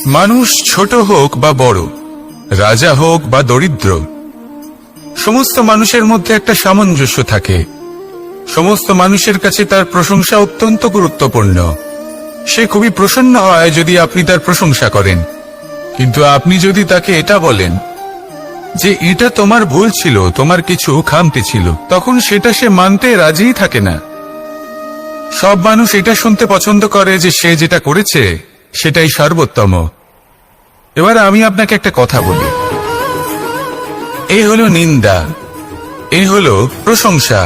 মানুষ ছোট হোক বা বড়, রাজা হোক বা দরিদ্র, সমস্ত মানুষের মধ্যে একটা সামঞ্জস্য থাকে। সমস্ত মানুষের কাছে তার প্রশংসা অত্যন্ত গুরুত্বপূর্ণ। সে খুবই প্রসন্ন হয় যদি আপনি তার প্রশংসা করেন, কিন্তু আপনি যদি তাকে এটা বলেন যে এটা তোমার ভুল ছিল, তোমার কিছু খামতি ছিল, তখন সেটা সে মানতে রাজিই থাকে না। সব মানুষ এটা শুনতে পছন্দ করে যে সে যেটা করেছে সেটাই সর্বোত্তম। এবার আমি আপনাকে একটা কথা বলি, এই হলো নিন্দা, এই হলো প্রশংসা,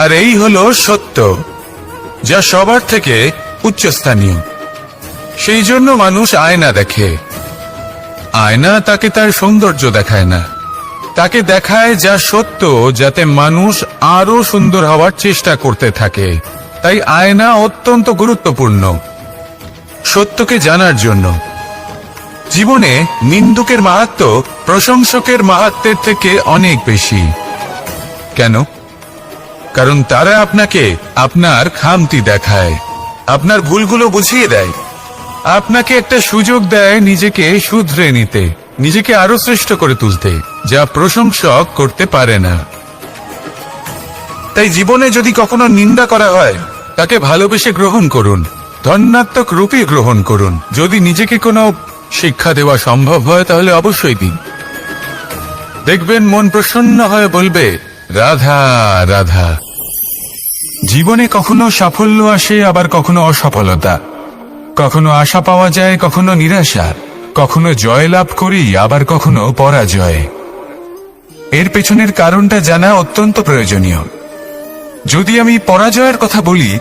আর এই হলো সত্য, যা সবার থেকে উচ্চস্থানীয়। সেই জন্য মানুষ আয়না দেখে। আয়না তাকে তার সৌন্দর্য দেখায় না, তাকে দেখায় যা সত্য, যাতে মানুষ আরো সুন্দর হওয়ার চেষ্টা করতে থাকে। তাই আয়না অত্যন্ত গুরুত্বপূর্ণ সত্যকে জানার জন্য। জীবনে নিন্দুকের মাহাত্ম্য প্রশংসকের মাহাত্ম্যের থেকে অনেক বেশি। কেন? কারণ তারা আপনাকে আপনার খামতি দেখায়, আপনার ভুলগুলো বুঝিয়ে দেয়, আপনাকে একটা সুযোগ দেয় নিজেকে শুধরে নিতে, নিজেকে আরো শ্রেষ্ঠ করে তুলতে, যা প্রশংসক করতে পারে না। তাই জীবনে যদি কখনো নিন্দা করা হয়, তাকে ভালোবেসে গ্রহণ করুন, ধন্যাত্মক রূপে গ্রহণ করুন। যদি নিজেকে কোনো শিক্ষা দেওয়া সম্ভব হয় তাহলে অবশ্যই দিন। দেখবেন মন প্রসন্ন হয়ে বলবে, রাধা রাধা। জীবনে কখনো সাফল্য আসে, আবার কখনো অসফলতা, কখনো আশা পাওয়া যায়, কখনো নিরাশা, কখনো জয় লাভ করি, আবার কখনো পরাজয়। এর পেছনের কারণটা জানা অত্যন্ত প্রয়োজনীয়। যদি আমি পরাজয়ের কথা বলি,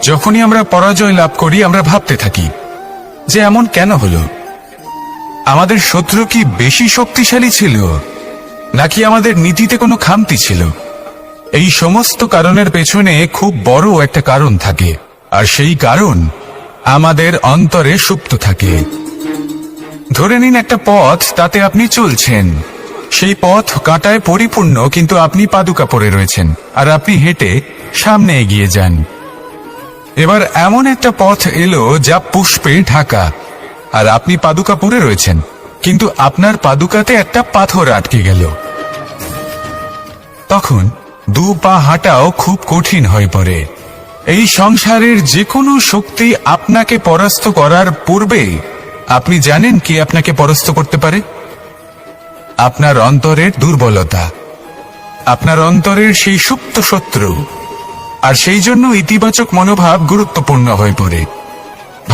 যখনই আমরা পরাজয় লাভ করি আমরা ভাবতে থাকি যে এমন কেন হলো? আমাদের শত্রু কি বেশি শক্তিশালী ছিল, নাকি আমাদের নীতিতে কোনো খামতি ছিল? এই সমস্ত কারণের পেছনে খুব বড় একটা কারণ থাকে, আর সেই কারণ আমাদের অন্তরে সুপ্ত থাকে। ধরে নিন একটা পথ, তাতে আপনি চলছেন, সেই পথ কাঁটায় পরিপূর্ণ, কিন্তু আপনি পাদুকা পরে রয়েছেন, আর আপনি হেঁটে সামনে এগিয়ে যান। এবার এমন একটা পথ এলো যা পুষ্পে ঢাকা, আর আপনি পাদুকা পরে রয়েছেন, কিন্তু আপনার পাদুকাতে একটা পাথর আটকে গেল। তখন দু পা হাঁটাও খুব কঠিন হয়ে পড়ে। এই সংসারের যে কোনো শক্তি আপনাকে পরাস্ত করার পূর্বে আপনি জানেন কি আপনাকে পরাস্ত করতে পারে? আপনার অন্তরের দুর্বলতা, আপনার অন্তরের সেই সুপ্ত শত্রু। আর সেই জন্য ইতিবাচক মনোভাব গুরুত্বপূর্ণ হয়ে পড়ে।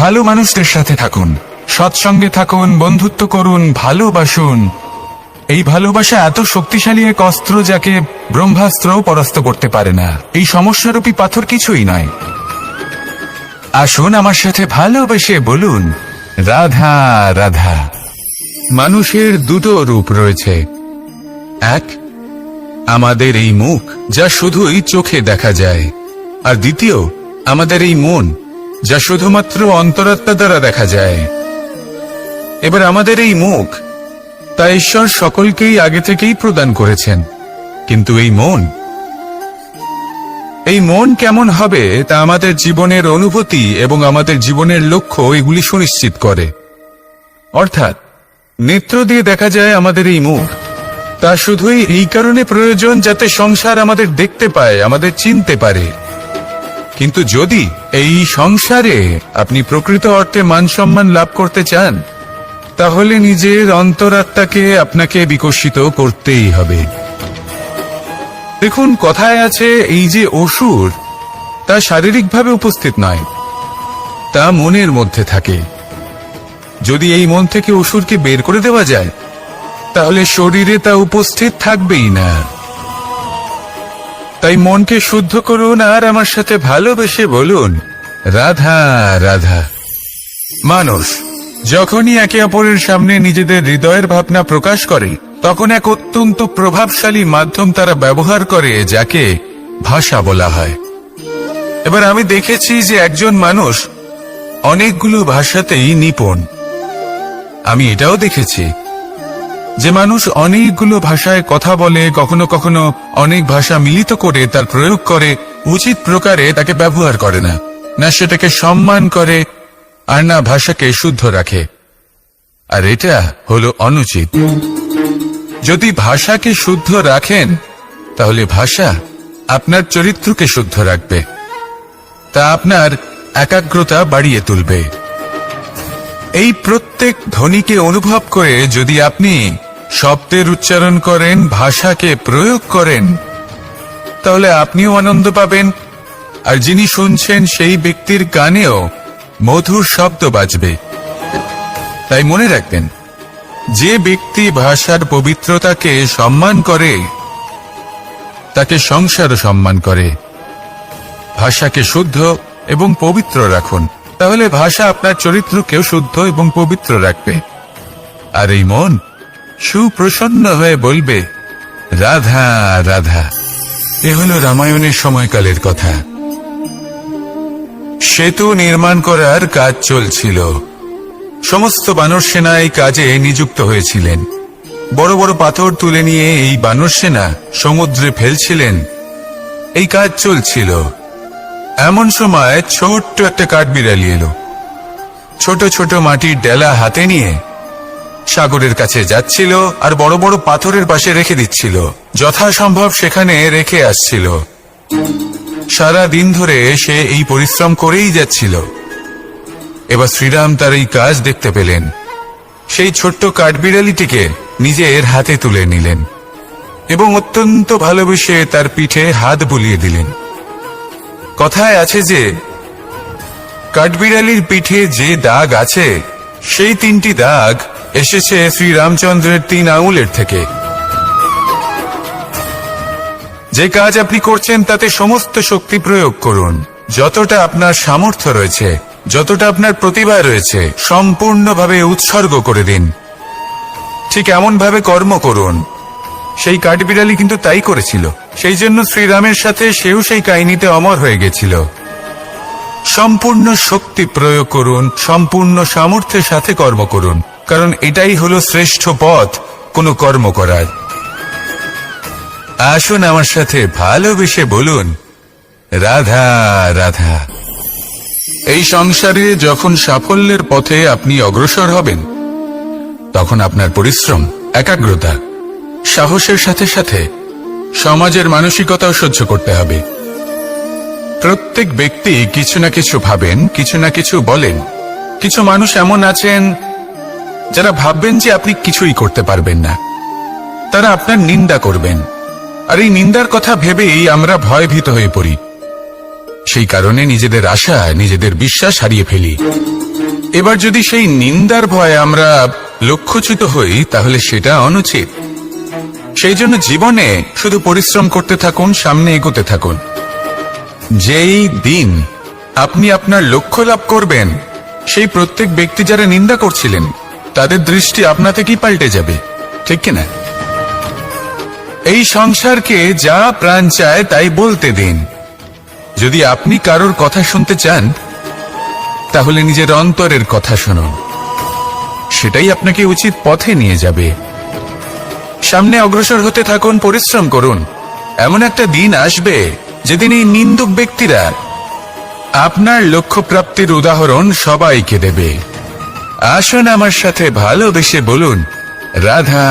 ভালো মানুষদের সাথে থাকুন, সৎসঙ্গে থাকুন, বন্ধুত্ব করুন, ভালোবাসুন। এই ভালোবাসা এত শক্তিশালী এক অস্ত্র যাকে ব্রহ্মাস্ত্রও পরাস্ত করতে পারে না। এই সমস্যারূপী পাথর কিছুই নয়। আসুন আমার সাথে ভালোবেসে বলুন, রাধা রাধা। মানুষের দুটো রূপ রয়েছে। এক, আমাদের এই মুখ, যা শুধুই চোখে দেখা যায়, আর দ্বিতীয় আমাদের এই মন, যা শুধুমাত্র অন্তরাত্মা দ্বারা দেখা যায়। এবার আমাদের এই মুখ, তা ঈশ্বর সকলকেই আগে থেকেই প্রদান করেছেন, কিন্তু এই মন কেমন হবে তা আমাদের জীবনের অনুভূতি এবং আমাদের জীবনের লক্ষ্য এগুলি সুনিশ্চিত করে। অর্থাৎ নেত্র দিয়ে দেখা যায় আমাদের এই মুখ, তা শুধুই এই কারণে প্রয়োজন যাতে সংসার আমাদের দেখতে পায়, আমাদের চিনতে পারে। কিন্তু যদি এই সংসারে আপনি প্রকৃত অর্থে মান সম্মান লাভ করতে চান, তাহলে নিজের অন্তরাত্মাকে আপনাকে বিকশিত করতেই হবে। দেখুন, কথায় আছে এই যে অসুর, তা শারীরিকভাবে উপস্থিত নয়, তা মনের মধ্যে থাকে। যদি এই মন থেকে অসুরকে বের করে দেওয়া যায়, তাহলে শরীরে তা উপস্থিত থাকবেই না। তাই মনকে শুদ্ধ করুন, আর আমার সাথে ভালোবেসে বলুন, রাধা রাধা। মানুষ যখনই একে অপরের সামনে নিজেদের হৃদয়ের ভাবনা প্রকাশ করে, তখন এক অত্যন্ত প্রভাবশালী মাধ্যম তারা ব্যবহার করে, যাকে ভাষা বলা হয়। এবার আমি দেখেছি যে একজন মানুষ অনেকগুলো ভাষাতেই নিপুণ। আমি এটাও দেখেছি যে মানুষ অনেকগুলো ভাষায় কথা বলে, কখনো কখনো অনেক ভাষা মিলিত করে তার প্রয়োগ করে, উচিত প্রকারে তাকে ব্যবহার করে না, না সেটাকে সম্মান করে, আর না ভাষাকে শুদ্ধ রাখে। আর এটা হলো অনুচিত। যদি ভাষাকে শুদ্ধ রাখেন তাহলে ভাষা আপনার চরিত্রকে শুদ্ধ রাখবে, তা আপনার একাগ্রতা বাড়িয়ে তুলবে। এই প্রত্যেক ধ্বনিকে অনুভব করে যদি আপনি শব্দের উচ্চারণ করেন, ভাষাকে প্রয়োগ করেন, তাহলে আপনিও আনন্দ পাবেন, আর যিনি শুনছেন সেই ব্যক্তির কানেও মধুর শব্দ বাজবে। তাই মনে রাখবেন, যে ব্যক্তি ভাষার পবিত্রতাকে সম্মান করে তাকে সংসারও সম্মান করে। ভাষাকে শুদ্ধ এবং পবিত্র রাখুন, তাহলে ভাষা আপনার চরিত্রকেও শুদ্ধ এবং পবিত্র রাখবে। আর এই মন সুপ্রসন্ন হয়ে বলবে, রাধা রাধা। এ হলো রামায়ণের সময়কালের কথা। সেতু নির্মাণ করার কাজ চলছিল। সমস্ত বানর সেনা এই কাজে নিযুক্ত হয়েছিলেন। বড় বড় পাথর তুলে নিয়ে এই বানর সেনা সমুদ্রে ফেলছিলেন। এই কাজ চলছিল। এমন সময় ছোট্ট একটা কাঠবিড়ালি এলো। ছোট ছোট মাটির ডেলা হাতে নিয়ে সাগরের কাছে যাচ্ছিল, আর বড় বড় পাথরের পাশে রেখে দিচ্ছিল। যথাসম্ভব সেখানে রেখে আসছিল। সারা দিন ধরে সে এই পরিশ্রম করেই যাচ্ছিল। এবার শ্রীরাম তার এই কাজ দেখতে পেলেন। সেই ছোট্ট কাঠবিড়ালিটিকে নিজের হাতে তুলে নিলেন এবং অত্যন্ত ভালোবেসে তার পিঠে হাত বুলিয়ে দিলেন। কথায় আছে যে কাঠবিড়ালির পিঠে যে দাগ আছে, সেই 3টি দাগ এসেছে শ্রীরামচন্দ্রের 3 আঙুলের থেকে। যে কাজ আপনি করছেন তাতে সমস্ত শক্তি প্রয়োগ করুন। যতটা আপনার সামর্থ্য রয়েছে, যতটা আপনার প্রতিভা রয়েছে, সম্পূর্ণভাবে উৎসর্গ করে দিন। ঠিক এমন ভাবে কর্ম করুন। সেই কাঠবিড়ালি কিন্তু তাই করেছিল। সেই জন্য শ্রীরামের সাথে সেও সেই কাহিনীতে অমর হয়ে গেছিল। সম্পূর্ণ শক্তি প্রয়োগ করুন, সম্পূর্ণ সামর্থ্যের সাথে কর্ম করুন, কারণ এটাই হলো শ্রেষ্ঠ পথ কোনো কর্ম করার। আসুন আমার সাথে ভালোবেসে বলুন, রাধা রাধা। এই সংসারে যখন সাফল্যের পথে আপনি অগ্রসর হবেন, তখন আপনার পরিশ্রম, একাগ্রতা, সাহসের সাথে সাথে সমাজের মানসিকতাও সহ্য করতে হবে। প্রত্যেক ব্যক্তি কিছু না কিছু ভাবেন, কিছু না কিছু বলেন। কিছু মানুষ এমন আছেন যারা ভাববেন যে আপনি কিছুই করতে পারবেন না। তারা আপনার নিন্দা করবেন, আর এই নিন্দার কথা ভেবেই আমরা ভয়ভীত হয়ে পড়ি। সেই কারণে নিজেদের আশা, নিজেদের বিশ্বাস হারিয়ে ফেলি। এবার যদি সেই নিন্দার ভয়ে আমরা লক্ষ্যচ্যুত হই, তাহলে সেটা অনুচিত। সেই জন্য জীবনে শুধু পরিশ্রম করতে থাকুন, সামনে এগোতে থাকুন। যেই দিন আপনি আপনার লক্ষ্য লাভ করবেন, সেই প্রত্যেক ব্যক্তি যারা নিন্দা করছিলেন তাদের দৃষ্টি আপনা থেকেই পাল্টে যাবে, ঠিক কিনা? এই সংসারকে যা প্রাণ চায় তাই বলতে দিন। যদি আপনি কারোর কথা শুনতে চান, তাহলে নিজের অন্তরের কথা শুনুন। সেটাই আপনাকে উচিত পথে নিয়ে যাবে। সামনে অগ্রসর হতে থাকুন, পরিশ্রম করুন। এমন একটা দিন আসবে যেদিন এই নিন্দুক ব্যক্তিরা আপনার লক্ষ্য প্রাপ্তির উদাহরণ সবাইকে দেবে। আসুন আমার সাথে ভালোবেসে বলুন, রাধা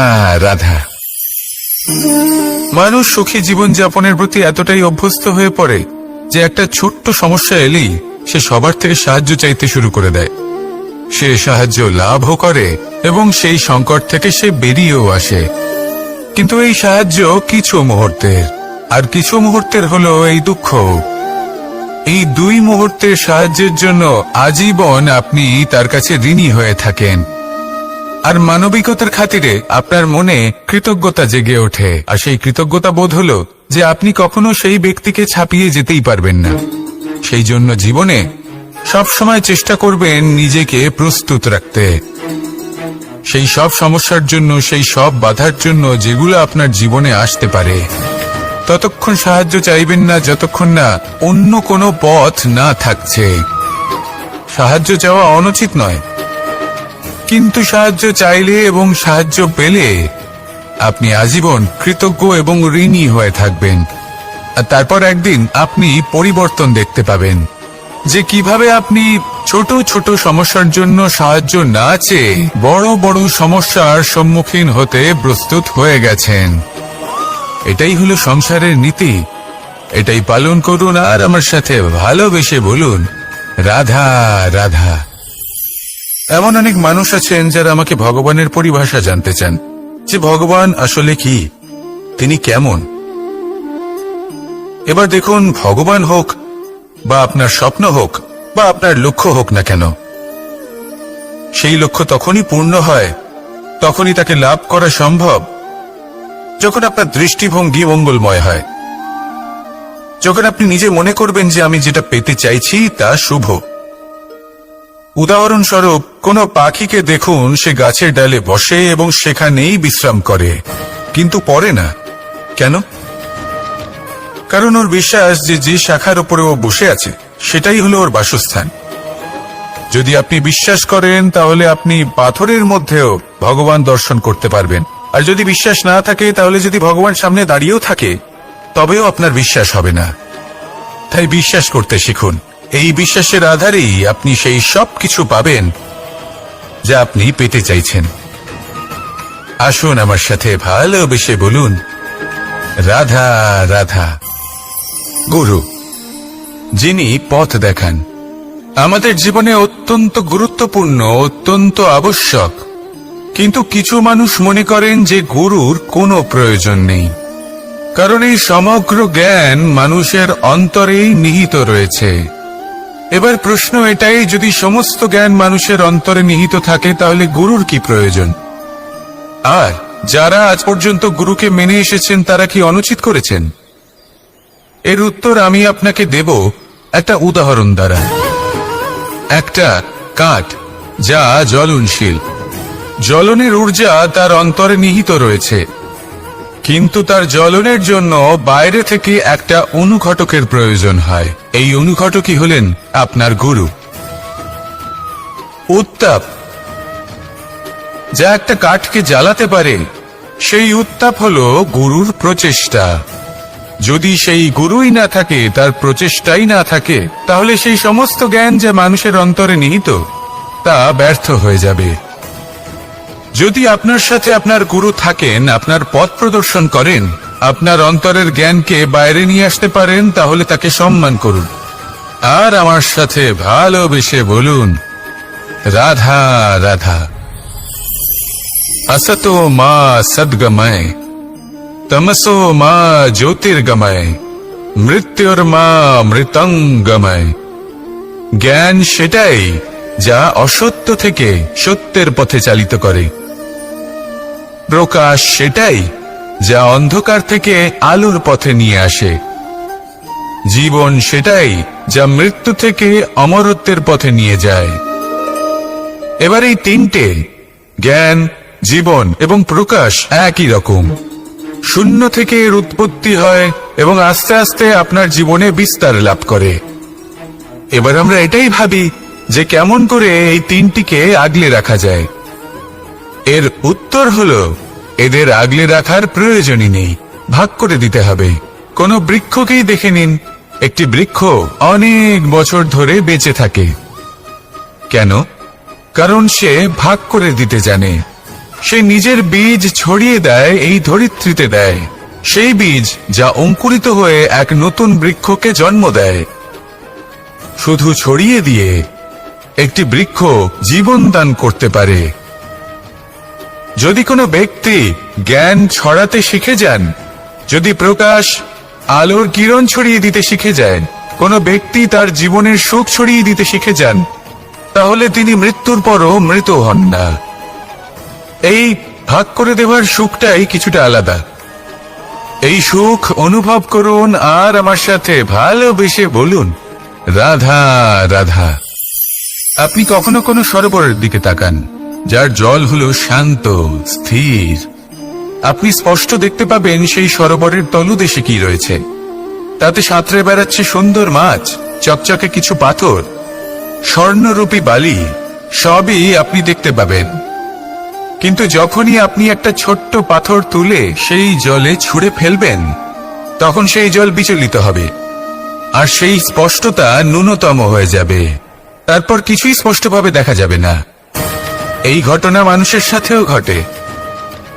রাধা। মানুষ সুখী জীবনযাপনের প্রতি এতটাই অভ্যস্ত হয়ে পড়ে যে একটা ছোট্ট সমস্যা এলেই সে সবার থেকে সাহায্য চাইতে শুরু করে দেয়। সে সাহায্য লাভও করে এবং সেই সংকট থেকে সে বেরিয়েও আসে। কিন্তু এই সাহায্য কিছু মুহূর্তের, আর কিছু মুহূর্তের হলো এই দুঃখ। এই 2 মুহূর্তের সাহায্যের জন্য আজীবন আপনি তার কাছে ঋণী হয়ে থাকেন। আর মানবিকতার খাতিরে আপনার মনে কৃতজ্ঞতা জেগে ওঠে। আর সেই কৃতজ্ঞতা বোধ হলো যে আপনি কখনো সেই ব্যক্তিকে ছাপিয়ে যেতেই পারবেন না। সেই জন্য জীবনে সবসময় চেষ্টা করবেন নিজেকে প্রস্তুত রাখতে। সেই সব সমস্যার জন্য, সেই সব বাধার জন্য যেগুলো আপনার জীবনে আসতে পারে। ততক্ষণ সাহায্য চাইবেন না যতক্ষণ না অন্য কোনো পথ না থাকছে। সাহায্য চাওয়া অনুচিত নয়, কিন্তু সাহায্য চাইলে এবং সাহায্য পেলে আপনি আজীবন কৃতজ্ঞ এবং ঋণী হয়ে থাকবেন। আর তারপর একদিন আপনি পরিবর্তন দেখতে পাবেন। যে কিভাবে আপনি ছোট ছোট সমস্যার জন্য সাহায্য না চেয়ে বড় বড় সমস্যার সম্মুখীন হতে প্রস্তুত হয়ে গেছেন। এটাই হলো সংসারের নীতি। এটাই পালন করুন আর আমার সাথে ভালোবেসে বলুন, রাধা রাধা। এমন অনেক মানুষ আছেন যারা আমাকে ভগবানের পরিভাষা জানতে চান, যে ভগবান আসলে কি, তিনি কেমন। এবার দেখুন, ভগবান হোক বা আপনার স্বপ্ন হোক বা আপনার লক্ষ্য হোক না কেন, সেই লক্ষ্য তখনই পূর্ণ হয়, তখনই তাকে লাভ করা সম্ভব যখন আপনার দৃষ্টিভঙ্গি মঙ্গলময় হয়, যখন আপনি নিজে মনে করবেন যে আমি যেটা পেতে চাইছি তা শুভ। উদাহরণস্বরূপ, কোনো পাখিকে দেখুন, সে গাছের ডালে বসে এবং সেখানেই বিশ্রাম করে, কিন্তু পড়ে না। কেন? কারণ ওর বিশ্বাস যে যে শাখার উপরে ও বসে আছে সেটাই হলো ওর বাসস্থান। যদি আপনি বিশ্বাস করেন তাহলে আপনি পাথরের মধ্যেও ভগবান দর্শন করতে পারবেন, আর যদি বিশ্বাস না থাকে তাহলে যদি ভগবান সামনে দাঁড়িয়েও থাকে তবেও আপনার বিশ্বাস হবে না। তাই বিশ্বাস করতে শিখুন। এই বিশ্বাসের আধারেই আপনি সেই সব কিছু পাবেন যা আপনি পেতে চাইছেন। আসুন আমার সাথে ভালোবেসে বলুন, রাধা রাধা। গুরু, যিনি পথ দেখান, আমাদের জীবনে অত্যন্ত গুরুত্বপূর্ণ, অত্যন্ত আবশ্যক। কিন্তু কিছু মানুষ মনে করেন যে গুরুর কোনো প্রয়োজন নেই, কারণ এই সমগ্র জ্ঞান মানুষের অন্তরেই নিহিত রয়েছে। এবার প্রশ্ন এটাই, যদি সমস্ত জ্ঞান মানুষের অন্তরে নিহিত থাকে তাহলে গুরুর কি প্রয়োজন? আর যারা আজ পর্যন্ত গুরুকে মেনে এসেছেন তারা কি অনুচিত করেছেন? এর উত্তর আমি আপনাকে দেব একটা উদাহরণ দ্বারা। একটা কাঠ যা জ্বলনশীল, জ্বলনের ঊর্জা তার অন্তরে নিহিত রয়েছে, কিন্তু তার জ্বলনের জন্য বাইরে থেকে একটা অনুঘটকের প্রয়োজন হয়। এই অনুঘটকই হলেন আপনার গুরু। উত্তাপ যা একটা কাঠকে জ্বালাতে পারে, সেই উত্তাপ হলো গুরুর প্রচেষ্টা। যদি সেই গুরুই না থাকে, তার প্রচেষ্টাই না থাকে, তাহলে সেই সমস্ত জ্ঞান যা মানুষের অন্তরে নিহিত তা ব্যর্থ হয়ে যাবে। যদি আপনার সাথে আপনার গুরু থাকেন, আপনার পথ প্রদর্শন করেন, আপনার অন্তরের জ্ঞানকে বাইরে নিয়ে আসতে পারেন, তাহলে তাকে সম্মান করুন আর আমার সাথে ভালোবেসে বলুন, রাধা রাধা। असतो मा सद्गमय, तमसो मा ज्योतिर्गमय, মৃত্যুর্মা মৃতঙ্গময়। জ্ঞান সেটাই যা অসত্য থেকে সত্যের পথে চালিত করে। প্রকাশ সেটাই যা অন্ধকার থেকে আলোর পথে নিয়ে আসে। জীবন সেটাই যা মৃত্যু থেকে অমরত্বের পথে নিয়ে যায়। এবার এই তিনটে, জ্ঞান, জীবন এবং প্রকাশ, একই রকম। শূন্য থেকে এর উৎপত্তি হয় এবং আস্তে আস্তে আপনার জীবনে বিস্তার লাভ করে। এবার আমরা এটাই ভাবি যে কেমন করে এই তিনটিকে আগলে রাখা যায়। এর উত্তর হলো, এদের আগলে রাখার প্রয়োজনই নেই, ভাগ করে দিতে হবে। কোনো বৃক্ষকেই দেখে নিন, একটি বৃক্ষ অনেক বছর ধরে বেঁচে থাকে। কেন? কারণ সে ভাগ করে দিতে জানে। সে নিজের বীজ ছড়িয়ে দেয়, এই ধরিত্রীতে দেয়, সেই বীজ যা অঙ্কুরিত হয়ে এক নতুন বৃক্ষকে জন্ম দেয়। শুধু ছড়িয়ে দিয়ে একটি বৃক্ষ জীবন দান করতে পারে। যদি কোনো ব্যক্তি জ্ঞান ছড়াতে শিখে যান, যদি প্রকাশ, আলোর কিরণ ছড়িয়ে দিতে শিখে যায়, কোনো ব্যক্তি তার জীবনের সুখ ছড়িয়ে দিতে শিখে যান, তাহলে তিনি মৃত্যুর পরও মৃত হন না। এই ভাগ করে দেওয়ার সুখটাই কিছুটা আলাদা। এই সুখ অনুভব করুন আর আমার সাথে ভালোবেসে বলুন, রাধা রাধা। আপনি কখনো কোনো সরোবরের দিকে তাকান, যার জল হলো শান্ত, স্থির। আপনি স্পষ্ট দেখতে পাবেন সেই সরোবরের তলদেশে কি রয়েছে। তাতে সাঁতরে বেড়াচ্ছে সুন্দর মাছ, চকচকে কিছু পাথর, স্বর্ণরূপী বালি, সবই আপনি দেখতে পাবেন। কিন্তু যখনই আপনি একটা ছোট্ট পাথর তুলে সেই জলে ছুঁড়ে ফেলবেন, তখন সেই জল বিচলিত হবে। আর সেই স্পষ্টতা ন্যূনতম হয়ে যাবে। তারপর কিছুই স্পষ্টভাবে দেখা যাবে না। এই ঘটনা মানুষের সাথেও ঘটে।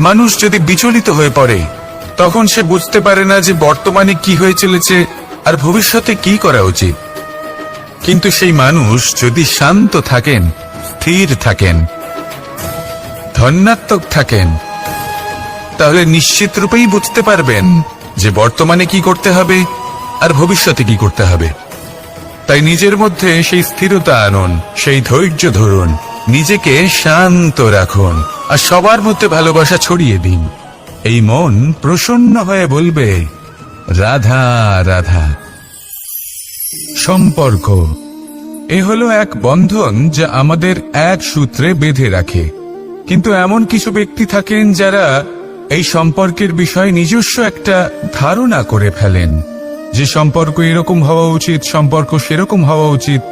মানুষ যদি বিচলিত হয়ে পড়ে, তখন সে বুঝতে পারে না যে বর্তমানে কি হয়ে চলেছে আর ভবিষ্যতে কি করা উচিত। কিন্তু সেই মানুষ যদি শান্ত থাকেন, স্থির থাকেন, ধন্যাত্মক থাকেন, তাহলে নিশ্চিত রূপেই বুঝতে পারবেন যে বর্তমানে কি করতে হবে আর ভবিষ্যতে কি করতে হবে। তাই নিজের মধ্যে সেই স্থিরতা আনুন, সেই ধৈর্য ধরুন, নিজেকে শান্ত রাখুন আর সবার মধ্যে ভালোবাসা ছড়িয়ে দিন। এই মন প্রসন্ন হয়ে বলবে, রাধা রাধা। সম্পর্ক এ হলো এক বন্ধন যা আমাদের এক সূত্রে বেঁধে রাখে। কিন্তু এমন কিছু ব্যক্তি থাকেন যারা এই সম্পর্কের বিষয়ে নিজস্ব একটা ধারণা করে ফেলেন যে সম্পর্ক এরকম হওয়া উচিত, সম্পর্ক সেরকম হওয়া উচিত।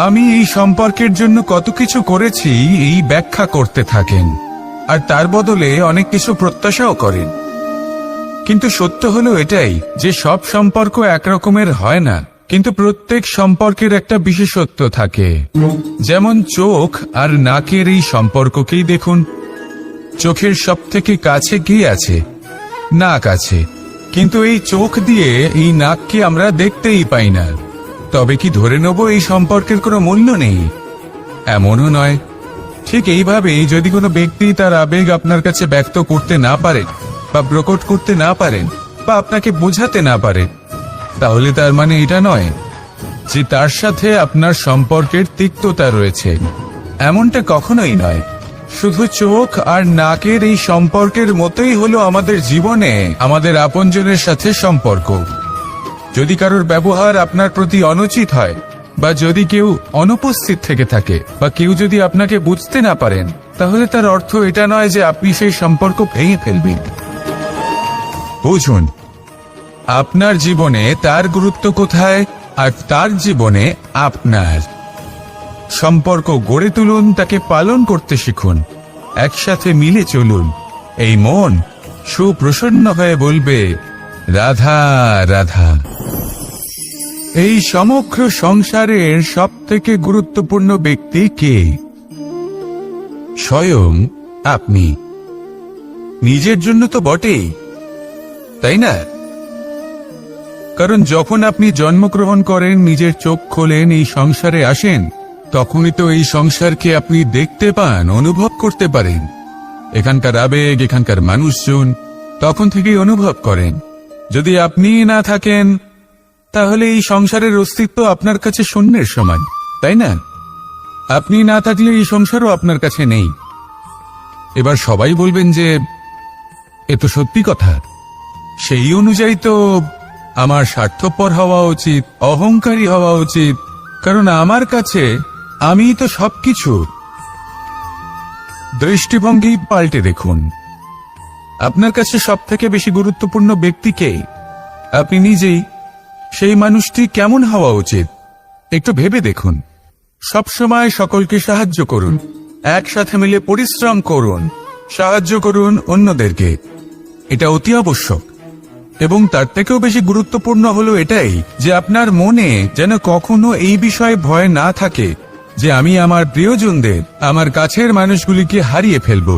আমি এই সম্পর্কের জন্য কত কিছু করেছি এই ব্যাখ্যা করতে থাকেন, আর তার বদলে অনেক কিছু প্রত্যাশাও করেন। কিন্তু সত্য হলো এটাই যে সব সম্পর্ক একরকমের হয় না, কিন্তু প্রত্যেক সম্পর্কের একটা বিশেষত্ব থাকে। যেমন চোখ আর নাকের এই সম্পর্ককেই দেখুন। চোখের সব থেকে কাছে কি আছে? নাক আছে, কিন্তু এই চোখ দিয়ে এই নাককে আমরা দেখতেই পাই না। তবে কি ধরে নেব এই সম্পর্কের কোনো মূল্য নেই? এমনও নয়। ঠিক এইভাবেই যদি কোনো ব্যক্তি তার আবেগ আপনার কাছে ব্যক্ত করতে না পারে, বা প্রকট করতে না পারেন, বা আপনাকে বোঝাতে না পারে, তাহলে তার মানে এটা নয় যে তার সাথে আপনার সম্পর্কের তিক্ততা রয়েছে। এমনটা কখনোই নয়। শুধু চোখ আর নাকের এই সম্পর্কের মতোই হলো আমাদের জীবনে আমাদের আপনজনের সাথে সম্পর্ক। যদি কারোর ব্যবহার আপনার প্রতি অনুচিত হয়, বা যদি কেউ অনুপস্থিত থেকে থাকে, বা কেউ যদি আপনাকে বুঝতে না পারেন, তাহলে তার অর্থ এটা নয় যে আপনি সেই সম্পর্ক ভেঙে ফেলবেন। বুঝুন, আপনার জীবনে তার গুরুত্ব কোথায় আর তার জীবনে আপনার। সম্পর্ক গড়ে তুলুন, তাকে পালন করতে শিখুন, একসাথে মিলে চলুন। এই মন সুপ্রসন্ন হয়ে বলবে, রাধা রাধা। এই সমগ্র সংসারের সব থেকে গুরুত্বপূর্ণ ব্যক্তি কে? স্বয়ং আপনি। নিজের জন্য তো বটেই, তাই না? কারণ যখন আপনি জন্মগ্রহণ করেন, নিজের চোখ খোলেন, এই সংসারে আসেন, তখনই তো এই সংসারকে আপনি দেখতে পান, অনুভব করতে পারেন। এখানকার আবেগ, এখানকার মানুষজন তখন থেকেই অনুভব করেন। যদি আপনি না থাকেন, তাহলে এই সংসারের অস্তিত্ব আপনার কাছে শূন্যের সমান, তাই না? আপনি না থাকলে এই সংসারও আপনার কাছে নেই। এবার সবাই বলবেন যে এ তো সত্যি কথা। সেই অনুযায়ী তো আমার স্বার্থপর হওয়া উচিত, অহংকারী হওয়া উচিত, কারণ আমার কাছে আমিই তো সবকিছু। দৃষ্টিভঙ্গি পাল্টে দেখুন। আপনার কাছে সব থেকে বেশি গুরুত্বপূর্ণ ব্যক্তি কে? আপনি নিজেই। সেই মানুষটি কেমন হওয়া উচিত একটু ভেবে দেখুন। সবসময় সকলকে সাহায্য করুন, একসাথে মিলে পরিশ্রম করুন, সাহায্য করুন অন্যদেরকে। এটা অতি আবশ্যক। এবং তার থেকেও বেশি গুরুত্বপূর্ণ হলো এটাই যে আপনার মনে যেন কখনো এই বিষয়ে ভয় না থাকে যে আমি আমার প্রিয়জনদের, আমার কাছের মানুষগুলিকে হারিয়ে ফেলব।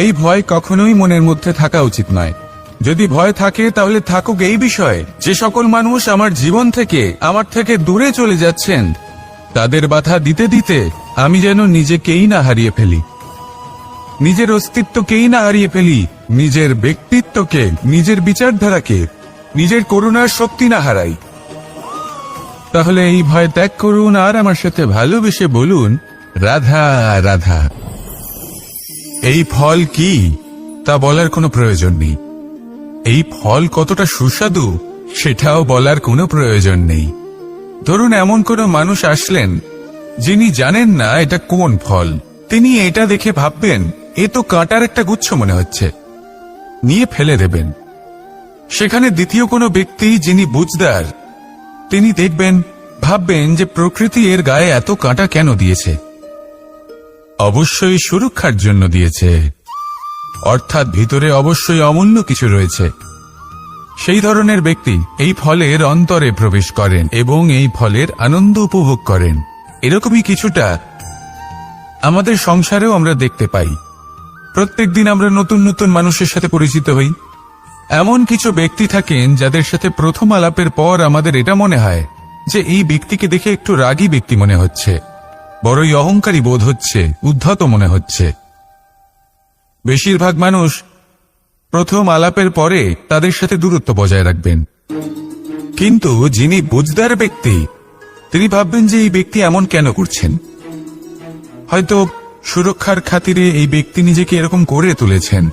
এই ভয় কখনোই মনের মধ্যে থাকা উচিত নয়। যদি ভয় থাকে তাহলে থাকুক এই বিষয়ে যে সকল মানুষ আমার জীবন থেকে, আমার থেকে দূরে চলে যাচ্ছেন, তাদের বাধা দিতে দিতে আমি যেন নিজেকেই না হারিয়ে ফেলি, নিজের অস্তিত্বকেই না হারিয়ে ফেলি, নিজের ব্যক্তিত্বকে, নিজের বিচারধারাকে, নিজের করুণার শক্তি না হারাই। তাহলে এই ভয় ত্যাগ করুন আর আমার সাথে ভালোবেসে বলুন, রাধা রাধা। এই ফল কি তা বলার কোনো প্রয়োজন নেই। এই ফল কতটা সুস্বাদু সেটাও বলার কোনো প্রয়োজন নেই। ধরুন এমন কোনো মানুষ আসলেন যিনি জানেন না এটা কোন ফল। তিনি এটা দেখে ভাববেন এ তো কাঁটার একটা গুচ্ছ মনে হচ্ছে, নিয়ে ফেলে দেবেন। সেখানে দ্বিতীয় কোনো ব্যক্তি যিনি বুঝদার, তিনি দেখবেন, ভাববেন যে প্রকৃতি এর গায়ে এত কাঁটা কেন দিয়েছে? অবশ্যই সুরক্ষার জন্য দিয়েছে, অর্থাৎ ভিতরে অবশ্যই অমূল্য কিছু রয়েছে। সেই ধরনের ব্যক্তি এই ফলের অন্তরে প্রবেশ করেন এবং এই ফলের আনন্দ উপভোগ করেন। এরকমই কিছুটা আমাদের সংসারেও আমরা দেখতে পাই। প্রত্যেকদিন আমরা নতুন নতুন মানুষের সাথে পরিচিত হই। এমন কিছু ব্যক্তি থাকেন যাদের সাথে প্রথম আলাপের পর আমাদের এটা মনে হয় যে এই ব্যক্তিকে দেখে একটু রাগী ব্যক্তি মনে হচ্ছে, বড়ই অহংকারী বোধ হচ্ছে, উদ্ধত মনে হচ্ছে। বেশিরভাগ মানুষ প্রথম আলাপের পরে তাদের সাথে দূরত্ব বজায় রাখবেন, কিন্তু যিনি বুঝদার ব্যক্তি তিনি ভাববেন যে এই ব্যক্তি এমন কেন করছেন। হয়তো সুরক্ষার খাতিরে এই ব্যক্তি নিজেকে এরকম করে তুলেছেন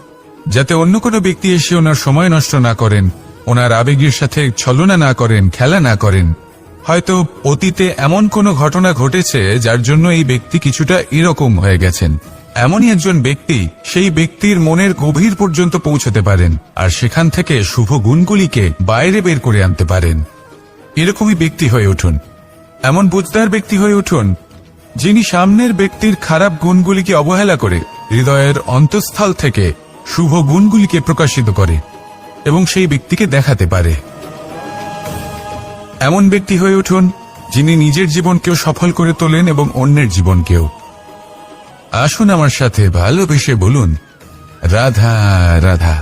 যাতে অন্য কোনো ব্যক্তি এসে ওনার সময় নষ্ট না করেন, ওনার আবেগের সাথে ছলনা না করেন, খেলা না করেন। হয়তো অতীতে এমন কোনো ঘটনা ঘটেছে যার জন্য এই ব্যক্তি কিছুটা এরকম হয়ে গেছেন। এমনই একজন ব্যক্তি সেই ব্যক্তির মনের গভীর পর্যন্ত পৌঁছতে পারেন আর সেখান থেকে শুভ গুণগুলিকে বাইরে বের করে আনতে পারেন। এরকমই ব্যক্তি হয়ে উঠুন, এমন বুঝদার ব্যক্তি হয়ে উঠুন যিনি সামনের ব্যক্তির খারাপ গুণগুলিকে অবহেলা করে হৃদয়ের অন্তঃস্থল থেকে শুভ গুণগুলিকে প্রকাশিত করে এবং সেই ব্যক্তিকে দেখাতে পারে। এমন ব্যক্তি হয়ে উঠুন যিনি নিজের জীবনকেও সফল করে তোলেন এবং অন্যের জীবনকেও। আসুন আমার সাথে ভালোবেসে বলুন, রাধা রাধা।